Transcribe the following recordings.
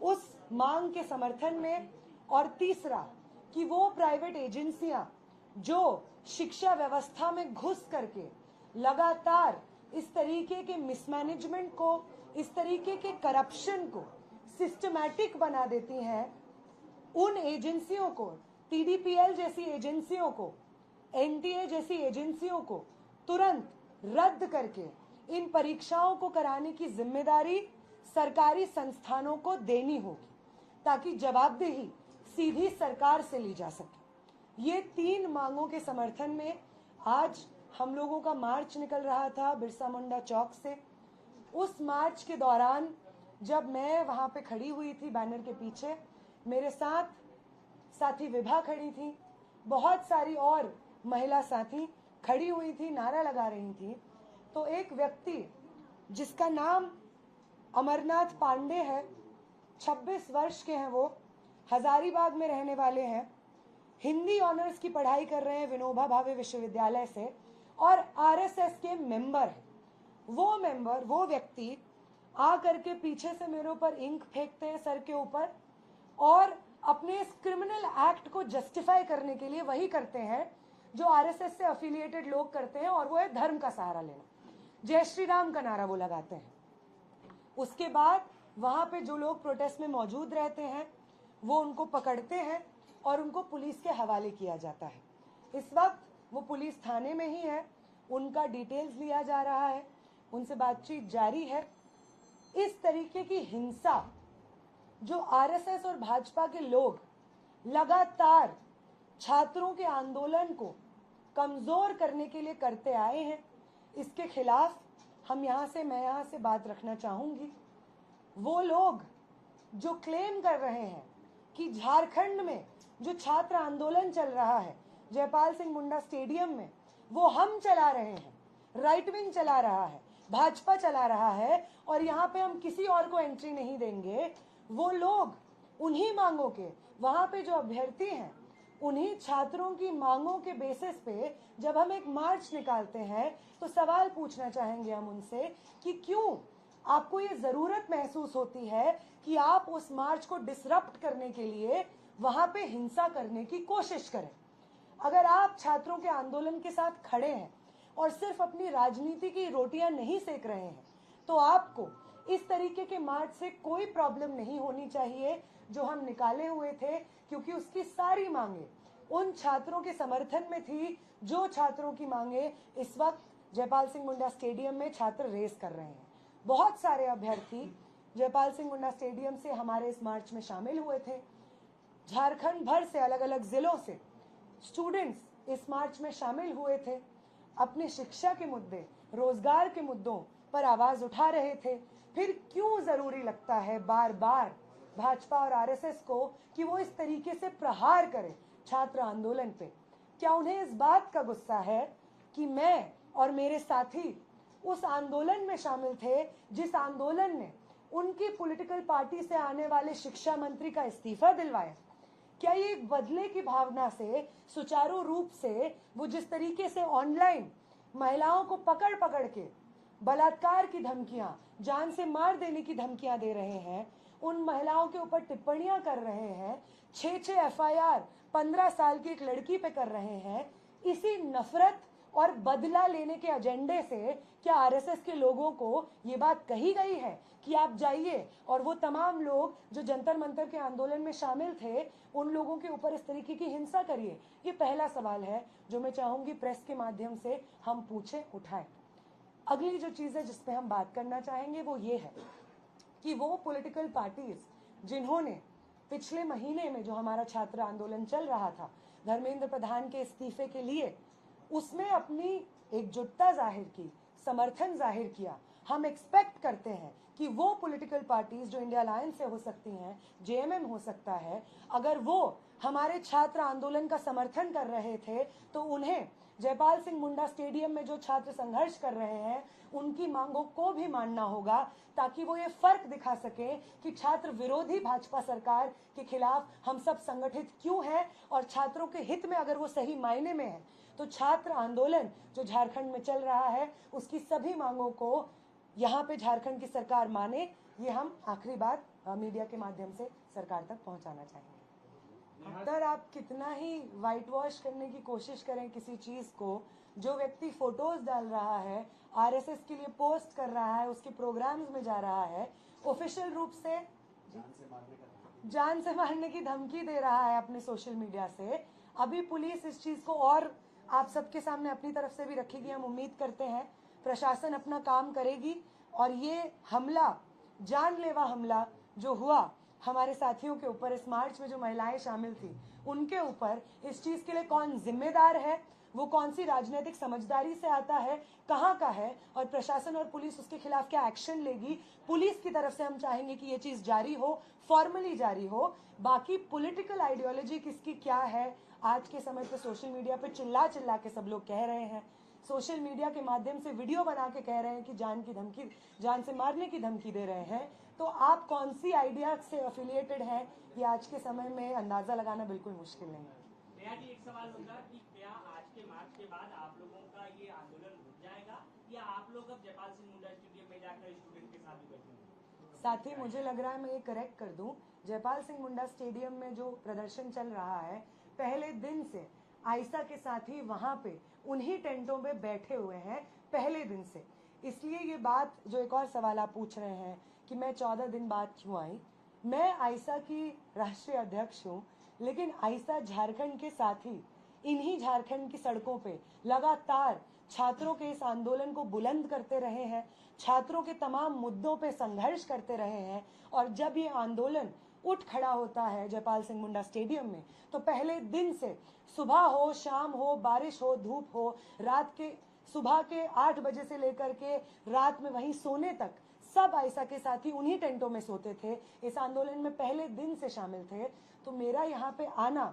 उस मांग के समर्थन में, और तीसरा कि वो प्राइवेट एजेंसियां जो शिक्षा व्यवस्था में घुस करके लगातार इस तरीके के मिसमैनेजमेंट को, इस तरीके के करप्शन को सिस्टमैटिक बना देती हैं, उन एजेंसियों को, टीडीपीएल जैसी एजेंसियों को, एनटीए जैसी एजेंसियों को तुरंत रद्द करके इन परीक्षाओं को कराने की जिम्मेदारी सरकारी संस्थानों को देनी होगी, ताकि जवाबदेही सीधी सरकार से ली जा सके। ये 3 मांगों के समर्थन में आज हम लोगों का मार्च निकल रहा था बिरसा मुंडा चौक से। उस मार्च के दौरान जब मैं वहां पे खड़ी हुई थी बैनर के पीछे, मेरे साथ साथी विभा खड़ी थी, बहुत सारी और महिला साथी खड़ी हुई थी, नारा लगा रही थी। तो एक व्यक्ति जिसका नाम अमरनाथ पांडे है, 26 वर्ष के हैं, वो हजारीबाग में रहने वाले हैं, हिंदी ऑनर्स की पढ़ाई कर रहे हैं विनोबा भावे विश्वविद्यालय से, और आरएसएस के मेंबर हैं। वो व्यक्ति आ करके पीछे से मेरे ऊपर इंक फेंकते हैं सर के ऊपर, और अपने इस क्रिमिनल एक्ट को जस्टिफाई करने के लिए वही करते हैं जो आरएसएस से एफिलिएटेड लोग करते हैं, और वो है धर्म का सहारा लेना। जय श्री राम का नारा वो लगाते हैं। उसके बाद वहां पे जो लोग प्रोटेस्ट में मौजूद रहते हैं वो उनको पकड़ते हैं और उनको पुलिस के हवाले किया जाता है। इस वक्त वो पुलिस थाने में ही है, उनका डिटेल्स लिया जा रहा है, उनसे बातचीत जारी है। इस तरीके की हिंसा जो आरएसएस और भाजपा के लोग लगातार छात्रों के आंदोलन को कमजोर करने के लिए करते आए हैं, इसके खिलाफ मैं यहाँ से बात रखना चाहूंगी। वो लोग जो क्लेम कर रहे हैं कि झारखंड में जो छात्र आंदोलन चल रहा है जयपाल सिंह मुंडा स्टेडियम में, वो हम चला रहे हैं, राइट विंग चला रहा है, भाजपा चला रहा है, और यहाँ पे हम किसी और को एंट्री नहीं देंगे, वो लोग उन्हीं मांगों के, वहां पे जो अभ्यर्थी हैं, उन्हीं छात्रों की मांगों के बेसिस पे जब हम एक मार्च निकालते हैं तो सवाल पूछना चाहेंगे हम उनसे कि क्यों आपको ये जरूरत महसूस होती है कि आप उस मार्च को डिसरप्ट करने के लिए वहां पे हिंसा करने की कोशिश करें। अगर आप छात्रों के आंदोलन के साथ खड़े हैं और सिर्फ अपनी राजनीति की रोटियां नहीं सेक रहे हैं, तो आपको इस तरीके के मार्च से कोई प्रॉब्लम नहीं होनी चाहिए जो हम निकाले हुए थे, क्योंकि उसकी सारी मांगे उन छात्रों के समर्थन में थी जो छात्रों की मांगे इस वक्त जयपाल सिंह मुंडा स्टेडियम में छात्र रेस कर रहे हैं। बहुत सारे अभ्यर्थी जयपाल सिंह मुंडा स्टेडियम से हमारे इस मार्च में शामिल हुए थे। झारखंड भर से अलग अलग जिलों से स्टूडेंट्स इस मार्च में शामिल हुए थे, अपनी शिक्षा के मुद्दे, रोजगार के मुद्दों पर आवाज उठा रहे थे। फिर क्यों जरूरी लगता है बार बार भाजपा और आरएसएस को कि वो इस तरीके से प्रहार करे छात्र आंदोलन पे? क्या उन्हें इस बात का गुस्सा है कि मैं और मेरे साथी उस आंदोलन में शामिल थे जिस आंदोलन ने उनकी पॉलिटिकल पार्टी से आने वाले शिक्षा मंत्री का इस्तीफा दिलवाया? क्या ये एक बदले की भावना से सुचारू रूप से वो जिस तरीके से ऑनलाइन महिलाओं को पकड़ पकड़ के बलात्कार की धमकियां, जान से मार देने की धमकियां दे रहे हैं, उन महिलाओं के ऊपर टिप्पणियां कर रहे हैं, 6 एफआईआर 15 साल की एक लड़की पे कर रहे हैं, इसी नफरत और बदला लेने के एजेंडे से क्या आरएसएस के लोगों को ये बात कही गई है कि आप जाइए और वो तमाम लोग जो जंतर मंतर के आंदोलन में शामिल थे उन लोगों के ऊपर इस तरीके की हिंसा करिए? ये पहला सवाल है जो मैं चाहूंगी प्रेस के माध्यम से हम पूछें, उठाएं। अगली जो चीज है जिस पे हम बात करना चाहेंगे वो ये है कि वो पॉलिटिकल पार्टीज जिन्होंने पिछले महीने में जो हमारा छात्र आंदोलन चल रहा था धर्मेंद्र प्रधान के इस्तीफे के लिए, उसमें अपनी एकजुटता जाहिर की, समर्थन जाहिर किया, हम एक्सपेक्ट करते हैं कि वो पॉलिटिकल पार्टीज जो इंडिया अलायंस से हो सकती हैं, जेएमएम हो सकता है, अगर वो हमारे छात्र आंदोलन का समर्थन कर रहे थे तो उन्हें जयपाल सिंह मुंडा स्टेडियम में जो छात्र संघर्ष कर रहे हैं उनकी मांगों को भी मानना होगा, ताकि वो ये फर्क दिखा सके कि छात्र विरोधी भाजपा सरकार के खिलाफ हम सब संगठित क्यों हैं, और छात्रों के हित में अगर वो सही मायने में है तो छात्र आंदोलन जो झारखंड में चल रहा है उसकी सभी मांगों को यहाँ पे झारखंड की सरकार माने। ये हम आखिरी बात मीडिया के माध्यम से सरकार तक पहुंचाना चाहेंगे। अगर आप कितना ही वाइट वॉश करने की कोशिश करें किसी चीज को, जो व्यक्ति फोटोज डाल रहा है, आरएसएस के लिए पोस्ट कर रहा है, उसके प्रोग्राम्स में जा रहा है, ऑफिशियल रूप से जान से मारने की धमकी दे रहा है अपने सोशल मीडिया से, अभी पुलिस इस चीज को और आप सबके सामने अपनी तरफ से भी रखेगी। हम उम्मीद करते हैं प्रशासन अपना काम करेगी और ये हमला, जानलेवा हमला जो हुआ हमारे साथियों के ऊपर, इस मार्च में जो महिलाएं शामिल थी उनके ऊपर, इस चीज के लिए कौन जिम्मेदार है, वो कौन सी राजनीतिक समझदारी से आता है, कहाँ का है, और प्रशासन और पुलिस उसके खिलाफ क्या एक्शन लेगी। पुलिस की तरफ से हम चाहेंगे कि ये चीज जारी हो, फॉर्मली जारी हो। बाकी पॉलिटिकल आइडियोलॉजी किसकी क्या है, आज के समय पे सोशल मीडिया पे चिल्ला चिल्ला के सब लोग कह रहे हैं, सोशल मीडिया के माध्यम से वीडियो बना के कह रहे हैं कि जान से मारने की धमकी दे रहे हैं। तो आप कौन सी आइडिया से एफिलिएटेड हैं, ये आज के समय में अंदाजा लगाना बिल्कुल मुश्किल नहीं है। नेहा जी, एक सवाल होगा कि क्या आज के मार्च के बाद आप लोगों का ये आंदोलन रुक जाएगा या आप लोग अब जयपाल सिंह मुंडा स्टेडियम में जाकर स्टूडेंट के साथ भी बैठेंगे? साथ ही मुझे लग रहा है मैं ये करेक्ट कर दूं, जयपाल सिंह मुंडा स्टेडियम में जो प्रदर्शन चल रहा है, पहले दिन से आयशा के साथी वहां पे उन्हीं टेंटों में बैठे हुए हैं पहले दिन से। इसलिए ये बात, जो एक और सवाल आप पूछ रहे हैं कि मैं 14 दिन बाद क्यों आई, मैं आयशा की राष्ट्रीय अध्यक्ष हूँ, लेकिन आयशा झारखंड के साथी इन्हीं झारखंड की सड़कों पे लगातार छात्रों के इस आंदोलन को बुलंद करते रहे हैं, छात्रों के तमाम मुद्दों पे संघर्ष करते रहे हैं। और जब ये आंदोलन उठ खड़ा होता है जयपाल सिंह मुंडा स्टेडियम में, तो पहले दिन से सुबह हो, शाम हो, बारिश हो, धूप हो, रात के सुबह के 8 बजे से लेकर के रात में वहीं सोने तक सब आयशा के साथी उन्हीं टेंटों में सोते थे, इस आंदोलन में पहले दिन से शामिल थे। तो मेरा यहाँ पे आना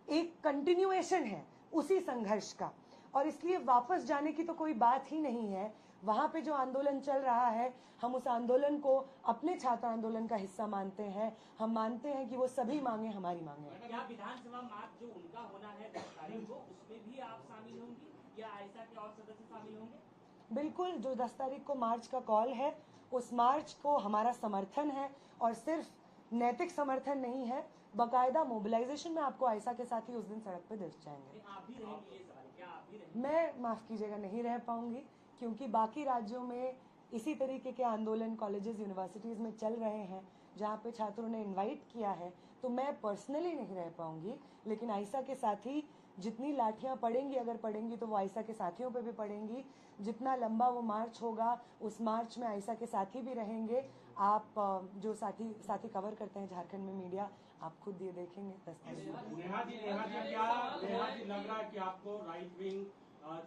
एक कंटिन्यूएशन है उसी संघर्ष का, और इसलिए वापस जाने की तो कोई बात ही नहीं है। वहां पे जो आंदोलन चल रहा है, हम उस आंदोलन को अपने छात्र आंदोलन का हिस्सा मानते हैं। हम मानते हैं कि वो सभी मांगे हमारी मांगे हैं। क्या विधानसभा मार्च जो उनका होना है 10 तारीख को, उसमें भी आप शामिल होंगी या आयशा के और सदस्य शामिल होंगे? बिल्कुल, जो 10 तारीख को मार्च का कॉल है, उस मार्च को हमारा समर्थन है, और सिर्फ नैतिक समर्थन नहीं है, बाकायदा मोबिलाइजेशन में आपको आयशा के साथ ही उस दिन सड़क पे दिख जाएंगे। आप भी रहेंगे? ये सवाल, क्या आप भी रहेंगे? मैं, माफ कीजिएगा, नहीं रह पाऊंगी, क्योंकि बाकी राज्यों में इसी तरीके के आंदोलन कॉलेजेस, यूनिवर्सिटीज में चल रहे हैं, जहाँ पे छात्रों ने इनवाइट किया है। तो मैं पर्सनली नहीं रह पाऊंगी, लेकिन आयशा के साथी जितनी लाठियां पड़ेंगी, अगर पड़ेंगी तो वो आयशा के साथियों पे भी पड़ेंगी। जितना लंबा वो मार्च होगा, उस मार्च में आयशा के साथी भी रहेंगे। आप जो साथी कवर करते हैं झारखंड में मीडिया, आप खुद ये देखेंगे। नेहा जी, लग रहा है कि आपको राइट विंग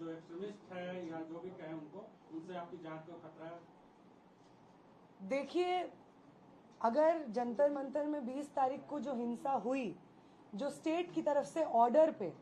जो एक्सट्रीमिस्ट है या जो भी कहें उनको, उनसे आपकी जान को खतरा है? देखिए, अगर जंतर मंतर में 20 तारीख को जो हिंसा हुई, जो स्टेट की तरफ से ऑर्डर पे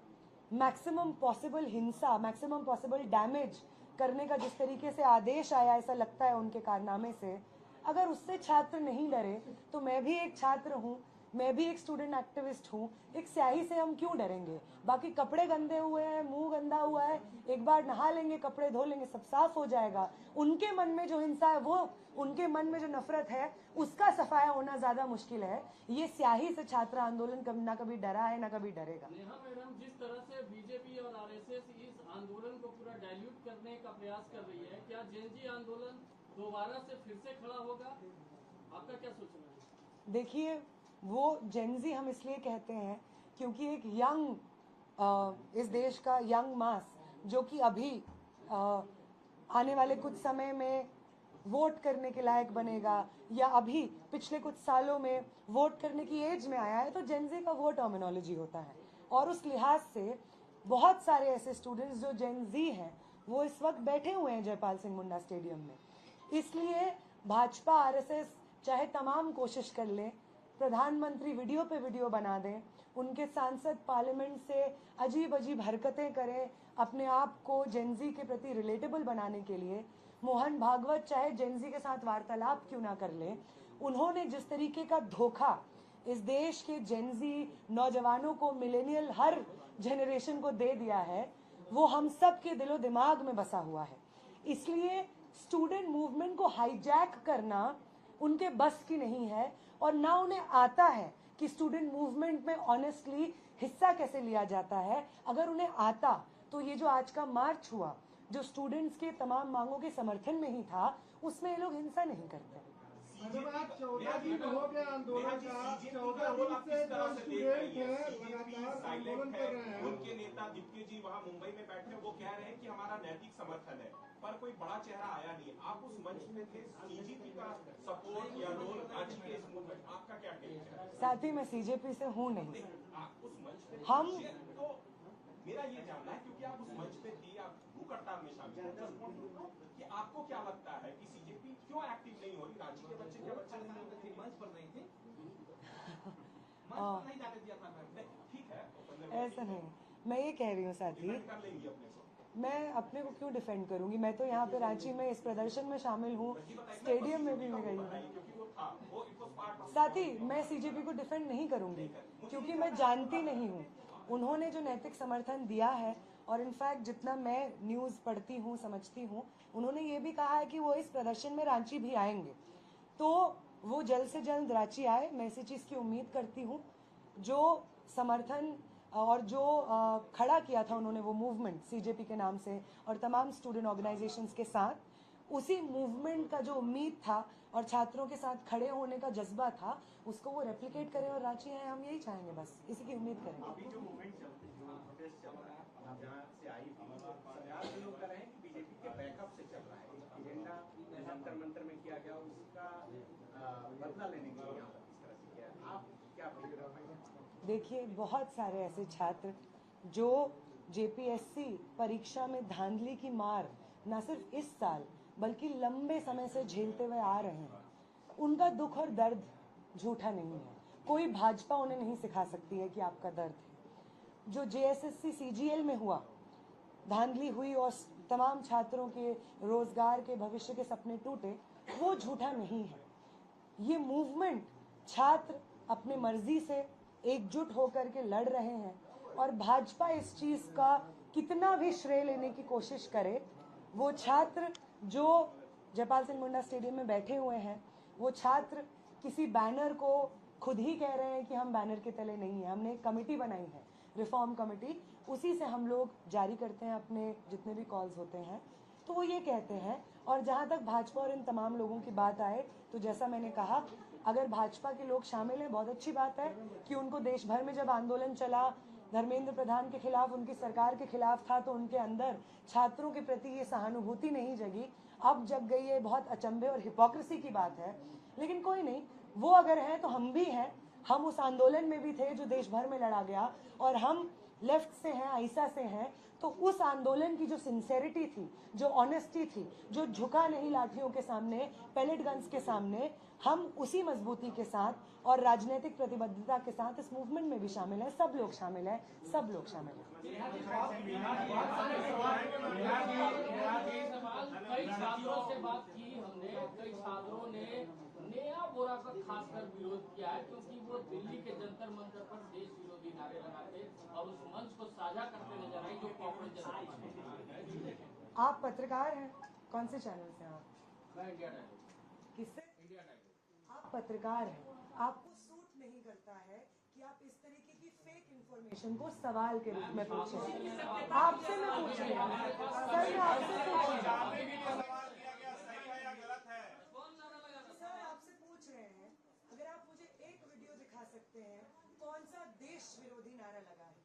मैक्सिमम पॉसिबल हिंसा, मैक्सिमम पॉसिबल डैमेज करने का जिस तरीके से आदेश आया, ऐसा लगता है उनके कारनामे से, अगर उससे छात्र नहीं डरे, तो मैं भी एक छात्र हूँ, मैं भी एक स्टूडेंट एक्टिविस्ट हूँ। एक स्याही से हम क्यों डरेंगे? बाकी कपड़े गंदे हुए हैं, मुंह गंदा हुआ है, एक बार नहा लेंगे, कपड़े धो लेंगे, सब साफ हो जाएगा। उनके मन में जो हिंसा है, वो उनके मन में जो नफरत है, उसका सफाया होना ज्यादा मुश्किल है। ये स्याही से छात्र आंदोलन ना कभी डरा है, ना कभी डरेगा। नेहा मैडम, जिस तरह से बीजेपी और आरएसएस इस आंदोलन को पूरा डाइल्यूट करने का प्रयास कर रही है, क्या जेनजी आंदोलन दोबारा से फिर से खड़ा होगा? आपका क्या सोचना है? देखिए, वो जेनजी हम इसलिए कहते हैं क्योंकि एक यंग, इस देश का यंग मास, जो कि अभी आने वाले कुछ समय में वोट करने के लायक बनेगा, या अभी पिछले कुछ सालों में वोट करने की एज में आया है, तो जेनजी का वो टर्मिनोलॉजी होता है। और उस लिहाज से बहुत सारे ऐसे स्टूडेंट्स जो जेनजी हैं, वो इस वक्त बैठे हुए हैं जयपाल सिंह मुंडा स्टेडियम में। इसलिए भाजपा, आरएसएस चाहे तमाम कोशिश कर ले, प्रधानमंत्री वीडियो पे वीडियो बना दें, उनके सांसद पार्लियामेंट से अजीब अजीब हरकतें करें अपने आप को जेनजी के प्रति रिलेटेबल बनाने के लिए, मोहन भागवत चाहे जेनजी के साथ वार्तालाप क्यों ना कर ले, उन्होंने जिस तरीके का धोखा इस देश के जेनजी नौजवानों को, मिलेनियल, हर जनरेशन को दे दिया है, वो हम सब के दिलो दिमाग में बसा हुआ है। इसलिए स्टूडेंट मूवमेंट को हाईजैक करना उनके बस की नहीं है और ना उन्हें आता है कि स्टूडेंट मूवमेंट में ऑनेस्टली हिस्सा कैसे लिया जाता है। अगर उन्हें आता तो ये जो आज का मार्च हुआ, जो स्टूडेंट्स के तमाम मांगों के समर्थन में ही था, उसमें ये लोग हिंसा नहीं करते। मैडम, आज 14 दिन हो गया आंदोलन का। 14 दिन से जो स्टूडेंट है लगातार आंदोलन कर रहे हैं। उनके नेता दिप्के जी वहाँ मुंबई में बैठे, वो कह रहे हैं कि हमारा नैतिक समर्थन है, पर कोई बड़ा चेहरा आया नहीं। आप उस मंच पे थे, सीजेपी का सपोर्ट या रोल आज के इस मूवमेंट, आपका क्या कहना है? साथ ही मैं सीजेपी से हूँ नहीं। आप उस मंच पे हम तो मेरा ये जानना है, क्योंकि आप उस मंच पे थी, आप भूख हड़ताल में शामिल थे, कि आपको क्या लगता है कि सीजेपी क्यों एक्टिव नहीं हो रही? रांची के बच्चे क्या बच्चे मंच पर नहीं थे, मंच पर नहीं जाने दिया था? ठीक है, ऐसा नहीं, मैं ये कह रही हूँ साथी, कर लेंगी अपने को। मैं अपने को क्यों डिफेंड करूंगी? मैं तो यहाँ पे रांची में इस प्रदर्शन में शामिल हूँ, स्टेडियम में भी मैं गई हूँ। साथी, मैं सीजेपी को डिफेंड नहीं करूंगी क्योंकि मैं जानती नहीं हूँ उन्होंने जो नैतिक समर्थन दिया है। और इनफैक्ट जितना मैं न्यूज़ पढ़ती हूँ, समझती हूँ, उन्होंने ये भी कहा है कि वो इस प्रदर्शन में रांची भी आएंगे, तो वो जल्द से जल्द रांची आए। मैं इसी चीज़ की उम्मीद करती हूँ। जो समर्थन और जो खड़ा किया था उन्होंने वो मूवमेंट सीजेपी के नाम से और तमाम स्टूडेंट ऑर्गेनाइजेशंस के साथ, उसी मूवमेंट का जो उम्मीद था और छात्रों के साथ खड़े होने का जज्बा था, उसको वो रेप्लिकेट करें और रांची आए। हम यही चाहेंगे, बस इसी की उम्मीद करेंगे। अभी जो मूवमेंट चल रही है, प्रोटेस्ट चल रहा है, जहाँ से आई थी, सरकार लोग कह रहे हैं कि बीजेपी के बैकअप से चल रहा है। एजेंडा जंतर मंतर में किया गया, उसका बदला लेने के लिए यहाँ पर इस तरह से किया। आप क्या प्रतिक्रिया पाएंगे? देखिए, बहुत सारे ऐसे छात्र जो जेपीएससी परीक्षा में धांधली की मार न सिर्फ इस साल बल्कि लंबे समय से झेलते हुए आ रहे हैं, उनका दुख और दर्द झूठा नहीं है। कोई भाजपा उन्हें नहीं सिखा सकती है कि आपका दर्द है। जो जेएसएससी सीजीएल में हुआ, धांधली हुई और तमाम छात्रों के रोजगार के भविष्य के सपने टूटे, वो झूठा नहीं है। ये मूवमेंट छात्र अपने मर्जी से एकजुट होकर के लड़ रहे हैं और भाजपा इस चीज का कितना भी श्रेय लेने की कोशिश करे, वो छात्र जो जयपाल सिंह मुंडा स्टेडियम में बैठे हुए हैं, वो छात्र किसी बैनर को खुद ही कह रहे हैं कि हम बैनर के तले नहीं है। हमने एक कमेटी बनाई है, रिफॉर्म कमेटी, उसी से हम लोग जारी करते हैं अपने जितने भी कॉल्स होते हैं। तो वो ये कहते हैं। और जहाँ तक भाजपा और इन तमाम लोगों की बात आए, तो जैसा मैंने कहा, अगर भाजपा के लोग शामिल हैं, बहुत अच्छी बात है कि उनको देश भर में जब आंदोलन चला, धर्मेंद्र प्रधान के खिलाफ, उनकी सरकार के खिलाफ था, तो उनके अंदर छात्रों के प्रति ये सहानुभूति नहीं जगी। अब जग गई है, बहुत अचंभे और हिपोक्रेसी की बात है। लेकिन कोई नहीं, वो अगर हैं तो हम भी हैं। हम उस आंदोलन में भी थे जो देश भर में लड़ा गया, और हम लेफ्ट से हैं, आईसा से हैं। तो उस आंदोलन की जो सिंसेरिटी थी, जो ऑनेस्टी थी, जो झुका नहीं लाठियों के सामने, पैलेट गन्स के सामने, हम उसी मजबूती के साथ और राजनीतिक प्रतिबद्धता के साथ इस मूवमेंट में भी शामिल हैं। सब लोग शामिल हैं, सब लोग शामिल हैं। कई छात्रों से बात की हमने, कई छात्रों ने नया बोरा का खासकर विरोध किया है, क्योंकि वो दिल्ली के जंतर मंतर पर देश विरोधी नारे लगाते और उस मंच को साझा करते नजर आई जो कांग्रेस जनता। आप पत्रकार हैं, कौन से चैनल से आप? मैं इंडिया टाइम। किससे? India time. आप पत्रकार हैं, आपको सूट नहीं करता है कि आप इस तरीके की फेक इंफॉर्मेशन को सवाल के रूप में पूछें। आपसे मैं पूछ रही हूँ सर, मैं आपसे पूछ रही हूँ सर, आपसे पूछ रहे हैं, अगर आप मुझे एक वीडियो दिखा सकते हैं कौन सा देश विरोधी नारा लगा है।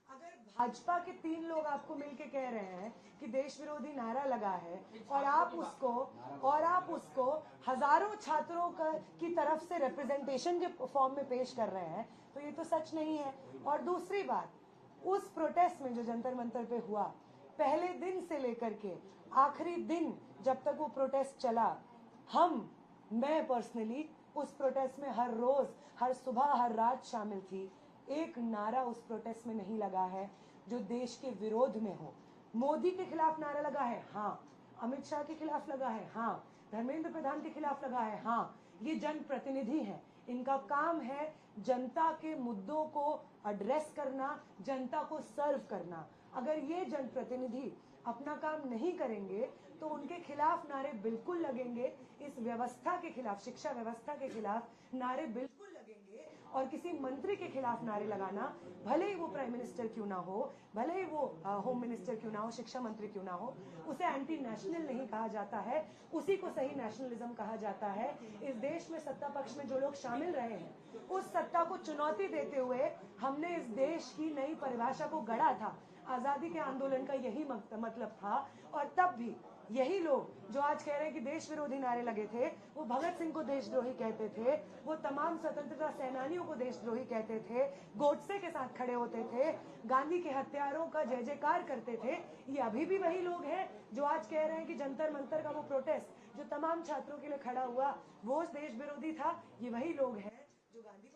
अगर भाजपा के 3 लोग आपको मिलके कह रहे हैं कि देश विरोधी नारा लगा है और आप उसको हजारों छात्रों की तरफ से रिप्रेजेंटेशन के फॉर्म में पेश कर रहे हैं, तो ये तो सच नहीं है। और दूसरी बात, उस प्रोटेस्ट में जो जंतर मंतर पे हुआ, पहले दिन से लेकर के आखिरी दिन जब तक वो प्रोटेस्ट चला, मैं पर्सनली उस प्रोटेस्ट में हर रोज, हर सुबह, हर रात शामिल थी। एक नारा उस प्रोटेस्ट में नहीं लगा है जो देश के विरोध में हो। मोदी के खिलाफ नारा लगा है, हाँ। अमित शाह के खिलाफ लगा है, हाँ। धर्मेंद्र प्रधान के खिलाफ लगा है, हाँ। ये जनप्रतिनिधि हैं, इनका काम है जनता के मुद्दों को एड्रेस करना, जनता को सर्व करना। अगर ये जनप्रतिनिधि अपना काम नहीं करेंगे तो उनके खिलाफ नारे बिल्कुल लगेंगे। इस व्यवस्था के खिलाफ, शिक्षा व्यवस्था के खिलाफ नारे बिल्कुल लगेंगे। और किसी मंत्री के खिलाफ नारे लगाना, भले ही वो प्राइम मिनिस्टर क्यों ना हो, भले ही वो होम मिनिस्टर क्यों ना हो, शिक्षा मंत्री क्यों ना हो, उसे एंटी नेशनल नहीं कहा जाता है, उसी को सही नेशनलिज्म कहा जाता है। इस देश में सत्ता पक्ष में जो लोग शामिल रहे हैं, उस सत्ता को चुनौती देते हुए हमने इस देश की नई परिभाषा को गढ़ा था। आजादी के आंदोलन का यही मतलब था। और तब भी यही लोग जो आज कह रहे हैं कि देश विरोधी नारे लगे थे, वो भगत सिंह को देशद्रोही कहते थे, वो तमाम स्वतंत्रता सेनानियों को देशद्रोही कहते थे, गोडसे के साथ खड़े होते थे, गांधी के हत्यारों का जय जयकार करते थे। ये अभी भी वही लोग हैं जो आज कह रहे हैं कि जंतर मंतर का वो प्रोटेस्ट जो तमाम छात्रों के लिए खड़ा हुआ वो देश विरोधी था। ये वही लोग हैं जो गांधी